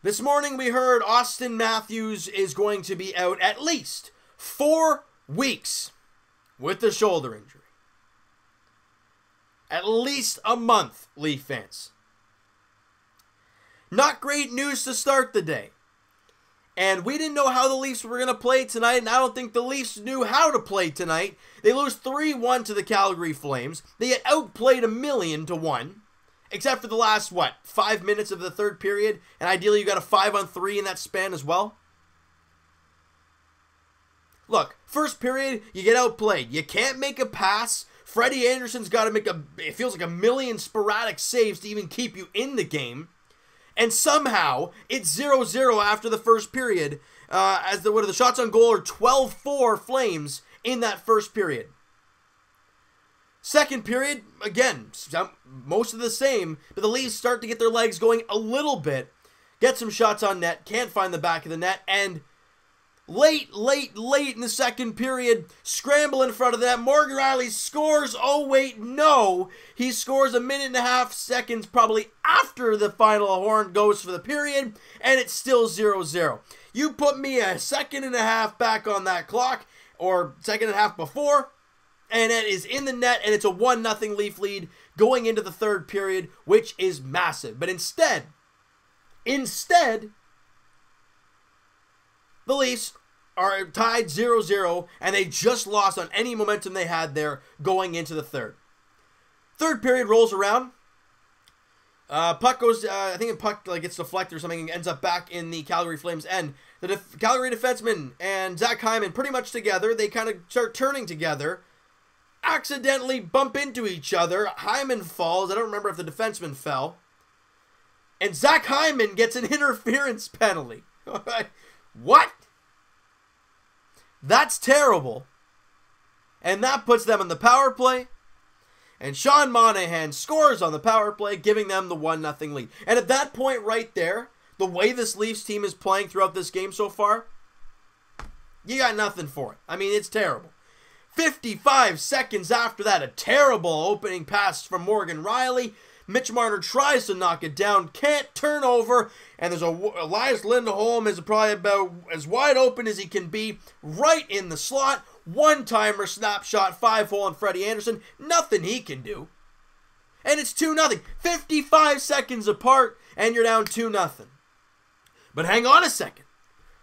This morning we heard Auston Matthews is going to be out at least 4 weeks with the shoulder injury. At least a month, Leaf fans. Not great news to start the day. And we didn't know how the Leafs were going to play tonight, and I don't think the Leafs knew how to play tonight. They lose 3-1 to the Calgary Flames. They get outplayed 1,000,000-1. Except for the last, 5 minutes of the third period? And ideally you got a 5-on-3 in that span as well? Look, first period, you get outplayed. You can't make a pass. Freddie Anderson's got to make it feels like 1,000,000 sporadic saves to even keep you in the game. And somehow, it's 0-0 after the first period. As the shots on goal are 12-4 Flames in that first period. Second period, again, most of the same, but the Leafs start to get their legs going a little bit, get some shots on net, can't find the back of the net, and late in the second period, scramble in front of that, Morgan Rielly scores. Oh wait, no, he scores 1.5 seconds probably after the final horn goes for the period, and it's still 0-0. You put me a 1.5 seconds back on that clock, or 1.5 seconds before, and it is in the net, and it's a 1-0 Leaf lead going into the third period, which is massive. But instead, the Leafs are tied 0-0, and they just lost on any momentum they had there going into the third. Third period rolls around. Puck goes, I think a puck gets deflected or something and ends up back in the Calgary Flames end. The Calgary defenseman and Zach Hyman pretty much together. They kind of start turning together. Accidentally bump into each other. Hyman falls. I don't remember if the defenseman fell. And Zach Hyman gets an interference penalty. What? That's terrible. And that puts them in the power play. And Sean Monahan scores on the power play, giving them the 1-0 lead. And at that point right there, the way this Leafs team is playing throughout this game so far, you got nothing for it. I mean, it's terrible. 55 seconds after that, a terrible opening pass from Morgan Rielly. Mitch Marner tries to knock it down, can't turn over, and there's Elias Lindholm is probably about as wide open as he can be, right in the slot. One-timer snapshot, 5-hole on Freddie Anderson. Nothing he can do. And it's 2-0. 55 seconds apart, and you're down 2-0. But hang on a second.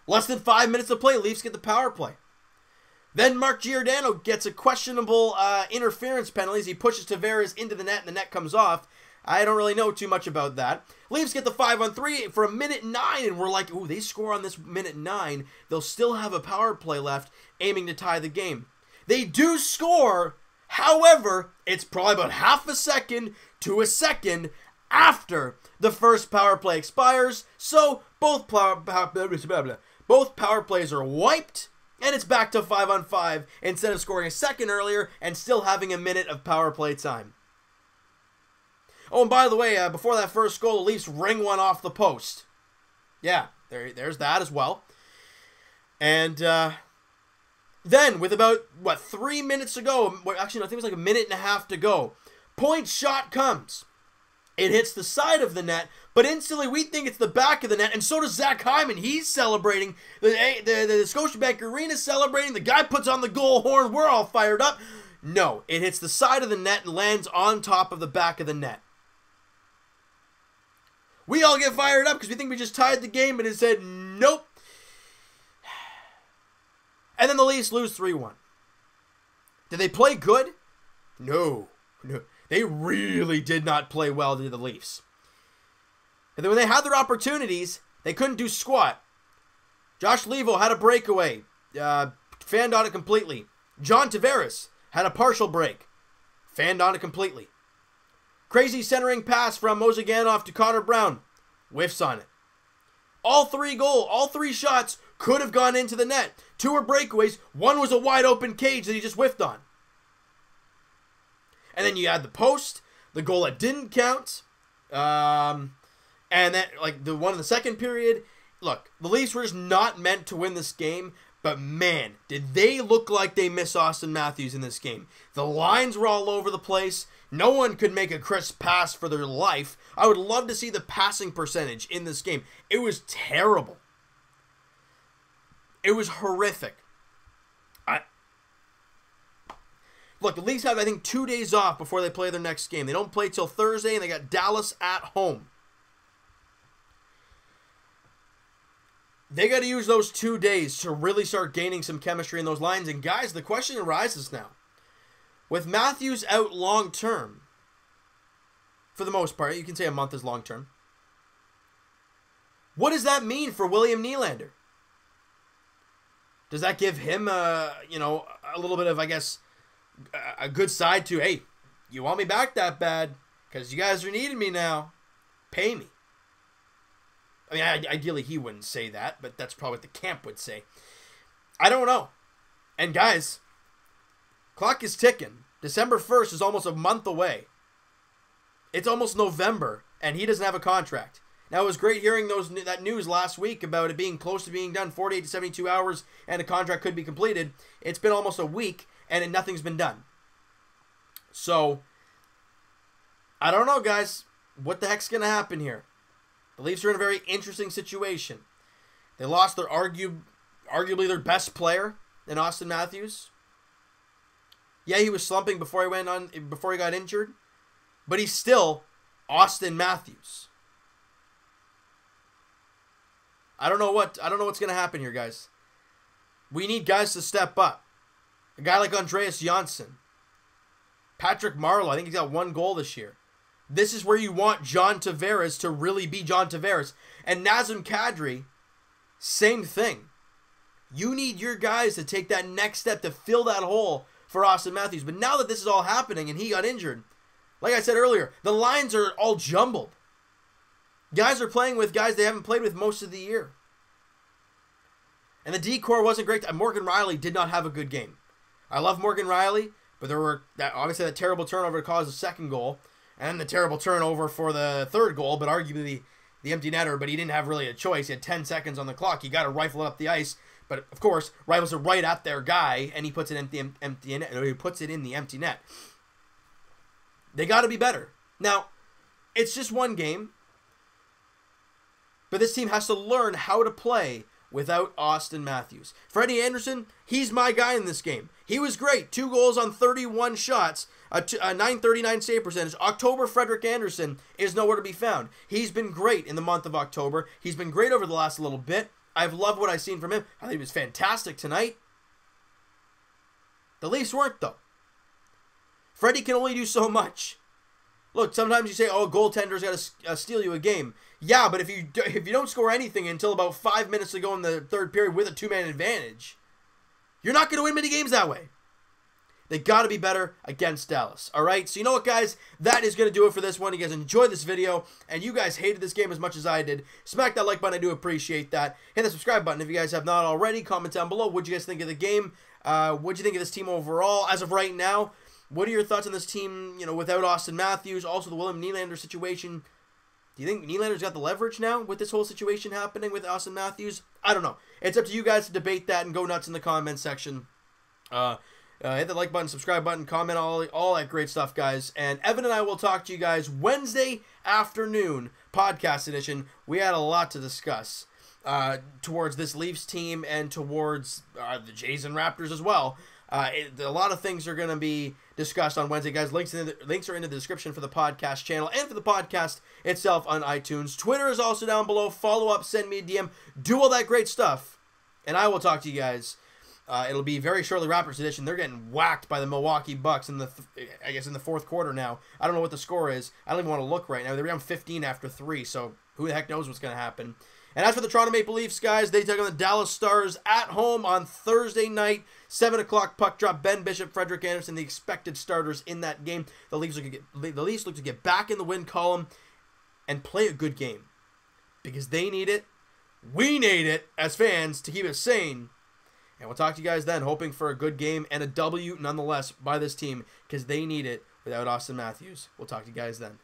Less than 5 minutes to play, Leafs get the power play. Then Mark Giordano gets a questionable interference penalty as he pushes Tavares into the net and the net comes off. I don't really know too much about that. Leafs get the 5-on-3 for 1:09, and we're like, ooh, they score on this 1:09. They'll still have a power play left, aiming to tie the game. They do score, however, it's probably about half a second to a second after the first power play expires, so both power plays are wiped. And it's back to 5-on-5 instead of scoring a second earlier and still having a minute of power play time. Oh, and by the way, before that first goal, the Leafs ring one off the post. Yeah, there's that as well. And then, with about, 3 minutes to go, actually, no, I think it was like 1.5 minutes to go, point shot comes. It hits the side of the net, but instantly we think it's the back of the net, and so does Zach Hyman. He's celebrating. The Scotiabank Arena's celebrating. The guy puts on the goal horn. We're all fired up. No, it hits the side of the net and lands on top of the back of the net. We all get fired up because we think we just tied the game, but it said nope. And then the Leafs lose 3-1. Did they play good? No. They really did not play well to the Leafs. And then when they had their opportunities, they couldn't do squat. Josh Leivo had a breakaway. Fanned on it completely. John Tavares had a partial break. Fanned on it completely. Crazy centering pass from Mozganoff to Connor Brown. Whiffs on it. All three shots could have gone into the net. 2 were breakaways. 1 was a wide open cage that he just whiffed on. And then you had the post, the goal that didn't count, and then the one in the second period. Look, the Leafs were just not meant to win this game. But man, did they look like they miss Auston Matthews in this game. The lines were all over the place. No one could make a crisp pass for their life. I would love to see the passing percentage in this game. It was terrible. It was horrific. Look, the Leafs have, I think, 2 days off before they play their next game. They don't play till Thursday, and they got Dallas at home. They got to use those 2 days to really start gaining some chemistry in those lines. And guys, the question arises now. With Matthews out long term, for the most part, you can say a month is long term. What does that mean for William Nylander? Does that give him a little bit of, I guess, a good side to, hey, you want me back that bad because you guys are needing me now. Pay me. I mean, ideally he wouldn't say that, but that's probably what the camp would say. I don't know. And guys, clock is ticking. December 1st is almost a month away. It's almost November, and he doesn't have a contract. Now, it was great hearing that news last week about it being close to being done, 48 to 72 hours, and a contract could be completed. It's been almost a week, and nothing's been done. So, I don't know, guys. What the heck's going to happen here? The Leafs are in a very interesting situation. They lost their arguably their best player in Auston Matthews. Yeah, he was slumping before he got injured, but he's still Auston Matthews. I don't know what's going to happen here, guys. We need guys to step up. A guy like Andreas Johnsson. Patrick Marleau, I think he's got 1 goal this year. This is where you want John Tavares to really be John Tavares. And Nazem Kadri, same thing. You need your guys to take that next step to fill that hole for Auston Matthews. But now that this is all happening and he got injured, like I said earlier, the lines are all jumbled. Guys are playing with guys they haven't played with most of the year. And the D-core wasn't great. Morgan Rielly did not have a good game. I love Morgan Rielly, but there were obviously that terrible turnover to cause the second goal, and the terrible turnover for the third goal, but arguably the empty netter, but he didn't have really a choice. He had 10 seconds on the clock. He got to rifle it up the ice, but of course, rifles it right at their guy, and he puts it in the empty net. They got to be better. Now, it's just one game, but this team has to learn how to play without Auston Matthews. Freddie Anderson, he's my guy in this game. He was great. 2 goals on 31 shots, a .939 save percentage. October Frederik Andersen is nowhere to be found. He's been great in the month of October. He's been great over the last little bit. I've loved what I've seen from him. I think he was fantastic tonight. The Leafs weren't, though. Freddie can only do so much. Look, sometimes you say, oh, goaltender's got to steal you a game. Yeah, but if you don't score anything until about 5 minutes to go in the third period with a 2-man advantage, you're not going to win many games that way. They got to be better against Dallas. All right? So you know what, guys? That is going to do it for this one. You guys enjoyed this video, and you guys hated this game as much as I did. Smack that like button. I do appreciate that. Hit the subscribe button if you guys have not already. Comment down below. What'd you guys think of the game? What'd you think of this team overall? As of right now, what are your thoughts on this team, without Auston Matthews? Also, the William Nylander situation. Do you think Nylander's got the leverage now with this whole situation happening with Auston Matthews? I don't know. It's up to you guys to debate that and go nuts in the comment section. Hit the like button, subscribe button, comment, all that great stuff, guys. And Evan and I will talk to you guys Wednesday afternoon, podcast edition. We had a lot to discuss towards this Leafs team and towards the Jays and Raptors as well. A lot of things are going to be discussed on Wednesday, guys. Links are in the description for the podcast channel and for the podcast itself on iTunes. Twitter is also down below. Follow up, send me a DM, do all that great stuff. And I will talk to you guys. It'll be very shortly Raptors edition. They're getting whacked by the Milwaukee Bucks in the fourth quarter now. I don't know what the score is. I don't even want to look right now. They're down 15 after 3, so who the heck knows what's going to happen. And as for the Toronto Maple Leafs, guys, they take on the Dallas Stars at home on Thursday night, 7 o'clock puck drop. Ben Bishop, Frederik Andersen, the expected starters in that game. The Leafs look to get back in the win column and play a good game because they need it. We need it as fans to keep us sane. And we'll talk to you guys then, hoping for a good game and a W nonetheless by this team because they need it without Auston Matthews. We'll talk to you guys then.